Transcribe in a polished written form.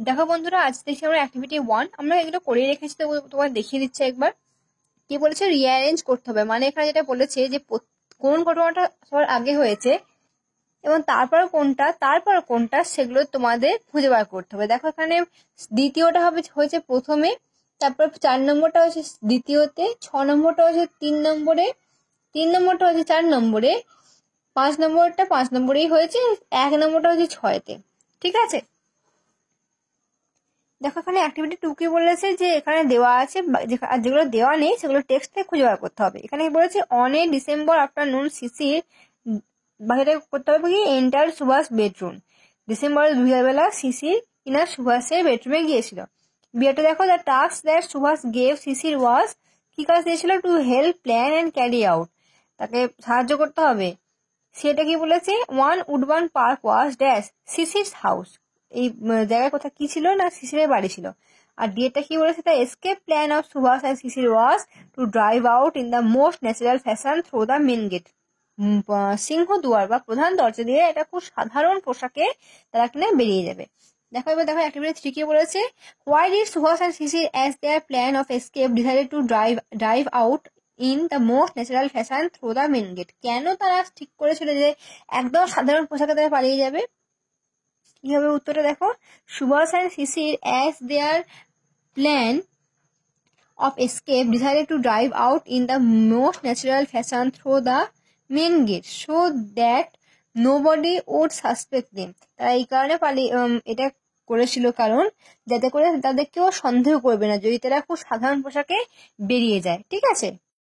দেখো বন্ধুরা, আজ দেখছি আমরা অ্যাক্টিভিটি 1 আমরা এগুলো করে রেখেছি, তো তোমার দেখিয়ে দিচ্ছে একবার। কি বলেছে? রিঅ্যারেঞ্জ করতে হবে। মানে এখানে যেটা বলেছে যে কোন ঘটনাটা সবার আগে হয়েছে এবং তারপর কোনটা সেগুলো তোমাদের খুঁজে বার করতে হবে। দেখো এখানে দ্বিতীয়টা হয়েছে প্রথমে, তারপর 4 নম্বরটা হচ্ছে দ্বিতীয়তে, 6 নম্বরটা হচ্ছে 3 নম্বরে, 3 নম্বরটা হচ্ছে 4 নম্বরে, 5 নম্বরটা 5 নম্বরেই হয়েছে, 1 নম্বরটা হচ্ছে 6তে। ঠিক আছে, দেখো এখানে অ্যাক্টিভিটি 2 কি বলেছে যে এখানে দেওয়া আছে, আর যেগুলো দেওয়া নেই সেগুলো টেক্সটে খুঁজে বার করতে হবে। এখানে বলেছে অন এ ডিসেম্বর আফটারনুন সিসির বাইরে করতে হবে কি এন্টার সুভাষ বেডরুম। ডিসেম্বরের বিকালবেলা সিসির কিনা সুভাষের বেডরুমে গিয়েছিল। বিয়েটা দেখো, the task that Subhash gave Cecil was, কি কাজ দিয়েছিল? To help plan and carry out, তাকে সাহায্য করতে হবে। সেটা কি বলেছে? One Woodburn Park was dash Cecil's house, এই জায়গায় কোথায় কি ছিল না সিসিরের বাড়ি ছিল। আর ডিএটা কি বলেছে? The escape plan of Subhas and Sisir was to drive out in the most natural fashion through the main gate. সিংহ দুয়ার বা প্রধান দরজা দিয়ে এটা খুব সাধারণ পোশাকে তারা কিনা বেরিয়ে যাবে। দেখো এবার দেখো অ্যাক্টিভিটি 3 কি বলেছে? Why did Subhash and Cecil as their plan of escape decided to drive out in the most natural fashion through the main gate? কেন তারা ঠিক করেছিল যে একদম সাধারণ পোশাকে তারা পালিয়ে যাবে? কি হবে উত্তরটা দেখো, Subhash and Cecil as their plan of escape decided to drive out in the most natural fashion through the main gate so that nobody would suspect them. তারা এই কারণে এটা করেছিল কারণ যাতে করে তাদের কেউ সন্দেহ করবে না যদি তারা খুব সাধারণ পোশাকে বেরিয়ে যায়। ঠিক আছে।